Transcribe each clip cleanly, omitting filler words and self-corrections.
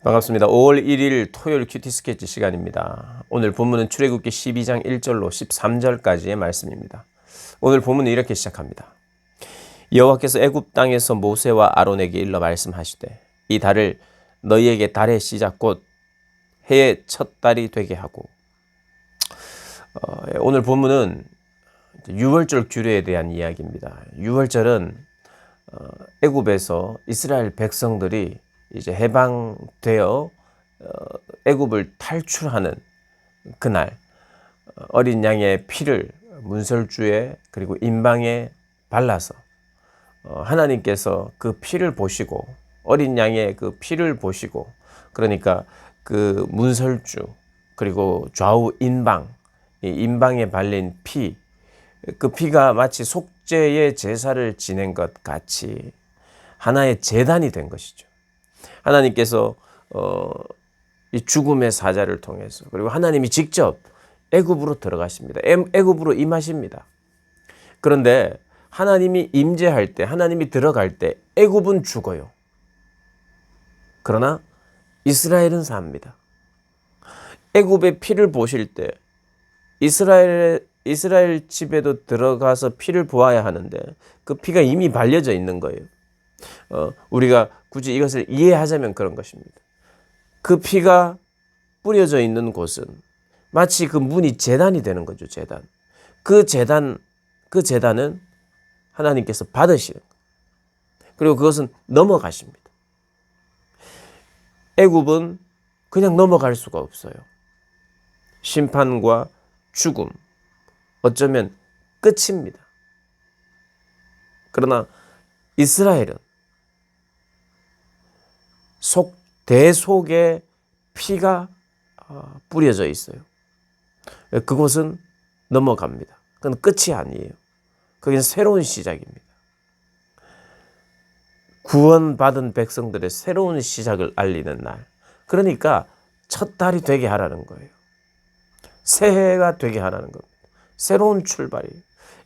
반갑습니다. 5월 1일 토요일 큐티 스케치 시간입니다. 오늘 본문은 출애굽기 12장 1절로 13절까지의 말씀입니다. 오늘 본문은 이렇게 시작합니다. 여호와께서 애굽 땅에서 모세와 아론에게 일러 말씀하시되 이 달을 너희에게 달의 시작 곧 해의 첫 달이 되게 하고. 오늘 본문은 유월절 규례에 대한 이야기입니다. 유월절은 애굽에서 이스라엘 백성들이 이제 해방되어 애굽을 탈출하는 그날 어린 양의 피를 문설주에 그리고 임방에 발라서 하나님께서 그 피를 보시고 어린 양의 그 피를 보시고, 그러니까 그 문설주 그리고 좌우 임방, 이 임방에 발린 피, 그 피가 마치 속죄의 제사를 지낸 것 같이 하나의 제단이 된 것이죠. 하나님께서 이 죽음의 사자를 통해서, 그리고 하나님이 직접 애굽으로 들어가십니다. 애굽으로 임하십니다. 그런데 하나님이 임재할 때, 하나님이 들어갈 때 애굽은 죽어요. 그러나 이스라엘은 삽니다. 애굽의 피를 보실 때 이스라엘 집에도 들어가서 피를 보아야 하는데 그 피가 이미 발려져 있는 거예요. 우리가 굳이 이것을 이해하자면 그런 것입니다. 그 피가 뿌려져 있는 곳은 마치 그 문이 제단이 되는 거죠. 제단. 그 제단은 하나님께서 받으시는 거예요. 그리고 그것은 넘어가십니다. 애굽은 그냥 넘어갈 수가 없어요. 심판과 죽음, 어쩌면 끝입니다. 그러나 이스라엘은 대속에 피가 뿌려져 있어요. 그곳은 넘어갑니다. 그건 끝이 아니에요. 그건 새로운 시작입니다. 구원받은 백성들의 새로운 시작을 알리는 날. 그러니까 첫 달이 되게 하라는 거예요. 새해가 되게 하라는 겁니다. 새로운 출발이에요.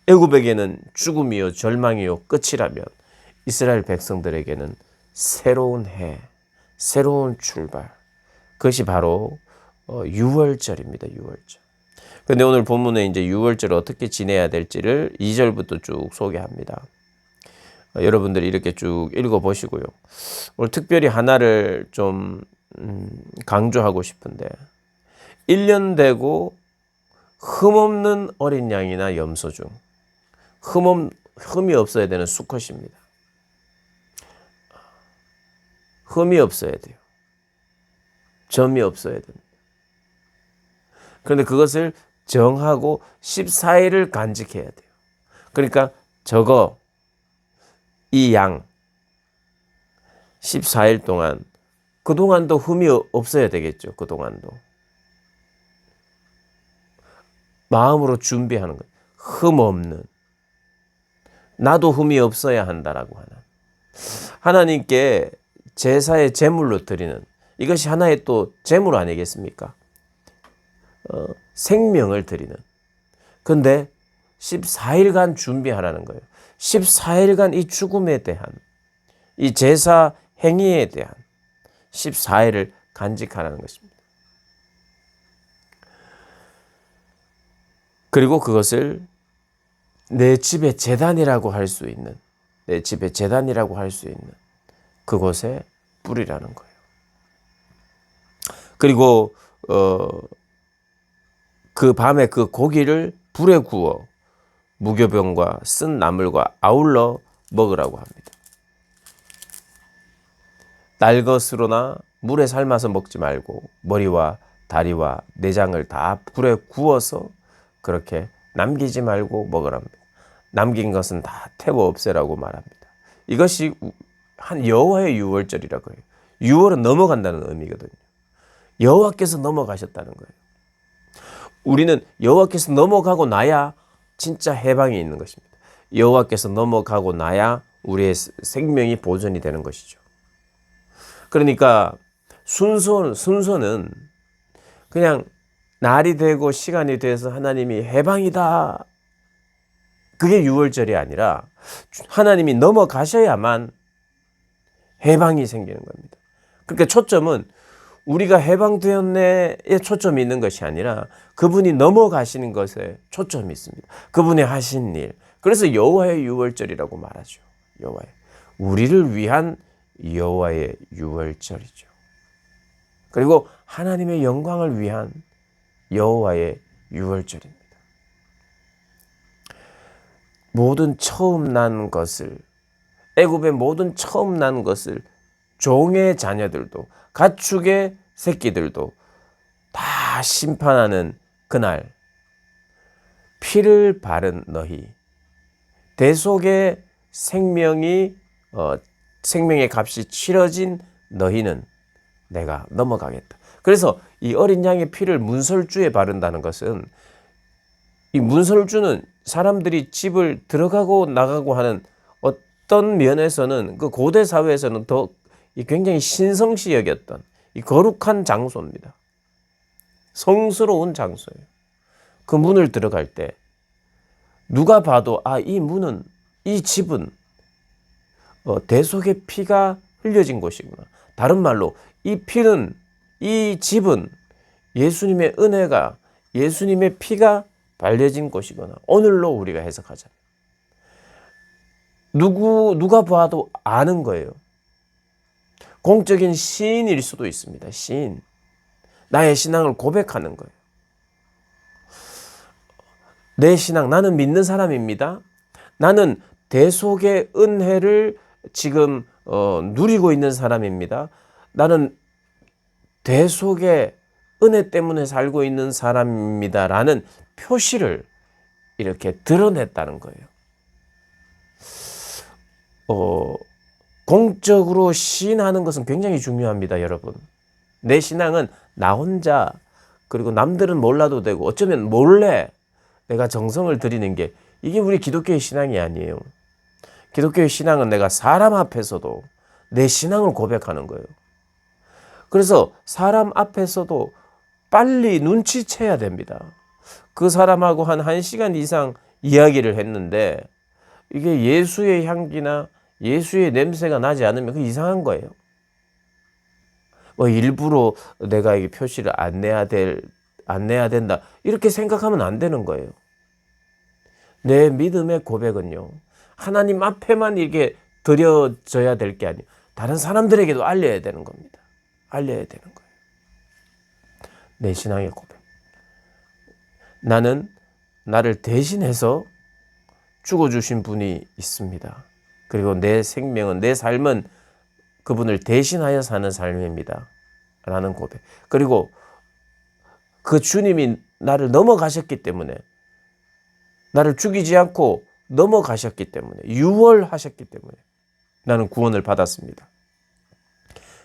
애굽에게는 죽음이요 절망이요 끝이라면 이스라엘 백성들에게는 새로운 해, 새로운 출발. 그것이 바로 유월절입니다. 유월절. 그런데 오늘 본문에 이제 유월절을 어떻게 지내야 될지를 2절부터 쭉 소개합니다. 여러분들이 이렇게 쭉 읽어보시고요. 오늘 특별히 하나를 좀 강조하고 싶은데, 1년 되고 흠없는 어린 양이나 염소 중 흠이 없어야 되는 수컷입니다. 흠이 없어야 돼요. 점이 없어야 됩니다. 그런데 그것을 정하고 14일을 간직해야 돼요. 그러니까 이 양 14일 동안, 그동안도 흠이 없어야 되겠죠. 그동안도 마음으로 준비하는 거예요. 흠 없는, 나도 흠이 없어야 한다라고 하는, 하나님께 제사의 제물로 드리는, 이것이 하나의 또 제물 아니겠습니까? 생명을 드리는. 그런데 14일간 준비하라는 거예요. 14일간 이 죽음에 대한, 이 제사 행위에 대한 14일을 간직하라는 것입니다. 그리고 그것을 내 집의 제단이라고 할 수 있는, 그곳에 뿌리라는 거예요. 그리고 그 밤에 그 고기를 불에 구워 무교병과 쓴 나물과 아울러 먹으라고 합니다. 날것으로나 물에 삶아서 먹지 말고 머리와 다리와 내장을 다 불에 구워서 그렇게 남기지 말고 먹으랍니다. 남긴 것은 다 태워 없애라고 말합니다. 이것이 한 여호와의 유월절이라고 해요. 유월은 넘어간다는 의미거든요. 여호와께서 넘어가셨다는 거예요. 우리는 여호와께서 넘어가고 나야 진짜 해방이 있는 것입니다. 여호와께서 넘어가고 나야 우리의 생명이 보존이 되는 것이죠. 그러니까 순서는 그냥 날이 되고 시간이 돼서 하나님이 해방이다, 그게 유월절이 아니라 하나님이 넘어가셔야만 해방이 생기는 겁니다. 그러니까 초점은 우리가 해방되었네에 초점이 있는 것이 아니라 그분이 넘어가시는 것에 초점이 있습니다. 그분이 하신 일. 그래서 여호와의 유월절이라고 말하죠. 여호와의. 우리를 위한 여호와의 유월절이죠. 그리고 하나님의 영광을 위한 여호와의 유월절입니다. 모든 처음 난 것을, 애굽의 모든 처음 난 것을 종의 자녀들도, 가축의 새끼들도 다 심판하는 그날, 피를 바른 너희, 대속의 생명의 값이 치러진 너희는 내가 넘어가겠다. 그래서 이 어린 양의 피를 문설주에 바른다는 것은, 이 문설주는 사람들이 집을 들어가고 나가고 하는 어떤 면에서는 그 고대 사회에서는 더 굉장히 신성시 여겼던 이 거룩한 장소입니다. 성스러운 장소예요. 그 문을 들어갈 때 누가 봐도 이 문은, 이 집은 대속의 피가 흘려진 곳이구나. 다른 말로 이 피는, 이 집은 예수님의 은혜가, 예수님의 피가 발려진 곳이구나. 오늘로 우리가 해석하자. 누가 봐도 아는 거예요. 공적인 시인일 수도 있습니다. 시인. 나의 신앙을 고백하는 거예요. 내 신앙, 나는 믿는 사람입니다. 나는 대속의 은혜를 지금 누리고 있는 사람입니다. 나는 대속의 은혜 때문에 살고 있는 사람입니다라는 표시를 이렇게 드러냈다는 거예요. 공적으로 시인하는 것은 굉장히 중요합니다, 여러분. 내 신앙은 나 혼자, 그리고 남들은 몰라도 되고 어쩌면 몰래 내가 정성을 들이는 게, 이게 우리 기독교의 신앙이 아니에요. 기독교의 신앙은 내가 사람 앞에서도 내 신앙을 고백하는 거예요. 그래서 사람 앞에서도 빨리 눈치채야 됩니다. 그 사람하고 한 1시간 이상 이야기를 했는데 이게 예수의 향기나 예수의 냄새가 나지 않으면 그 이상한 거예요. 일부러 내가 이 표시를 안 내야 된다, 이렇게 생각하면 안 되는 거예요. 내 믿음의 고백은요, 하나님 앞에만 이렇게 드려져야 될 게 아니에요. 다른 사람들에게도 알려야 되는 겁니다. 알려야 되는 거예요. 내 신앙의 고백. 나는 나를 대신해서 죽어주신 분이 있습니다. 그리고 내 생명은, 내 삶은 그분을 대신하여 사는 삶입니다. 라는 고백. 그리고 그 주님이 나를 넘어가셨기 때문에, 나를 죽이지 않고 넘어가셨기 때문에, 유월하셨기 때문에 나는 구원을 받았습니다.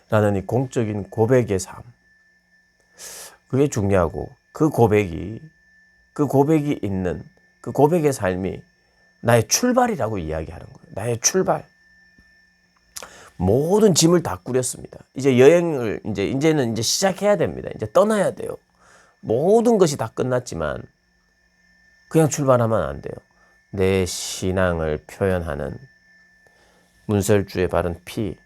라는 이 공적인 고백의 삶. 그게 중요하고, 그 고백이 있는 그 고백의 삶이 나의 출발이라고 이야기하는 거예요. 나의 출발. 모든 짐을 다 꾸렸습니다. 이제 여행을 이제는 시작해야 됩니다. 이제 떠나야 돼요. 모든 것이 다 끝났지만 그냥 출발하면 안 돼요. 내 신앙을 표현하는 문설주에 바른 피,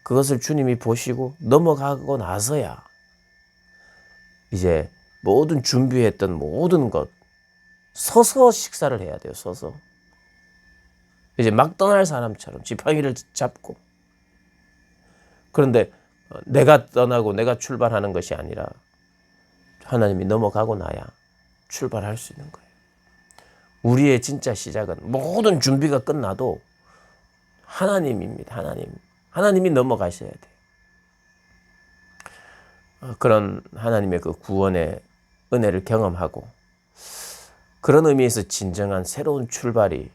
그것을 주님이 보시고 넘어가고 나서야 이제 모든 준비했던 모든 것, 서서 식사를 해야 돼요. 서서. 이제 막 떠날 사람처럼 지팡이를 잡고. 그런데 내가 떠나고 내가 출발하는 것이 아니라 하나님이 넘어가고 나야 출발할 수 있는 거예요. 우리의 진짜 시작은, 모든 준비가 끝나도 하나님입니다. 하나님이 넘어가셔야 돼요. 그런 하나님의 그 구원의 은혜를 경험하고, 그런 의미에서 진정한 새로운 출발이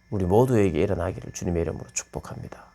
우리 모두에게 일어나기를 주님의 이름으로 축복합니다.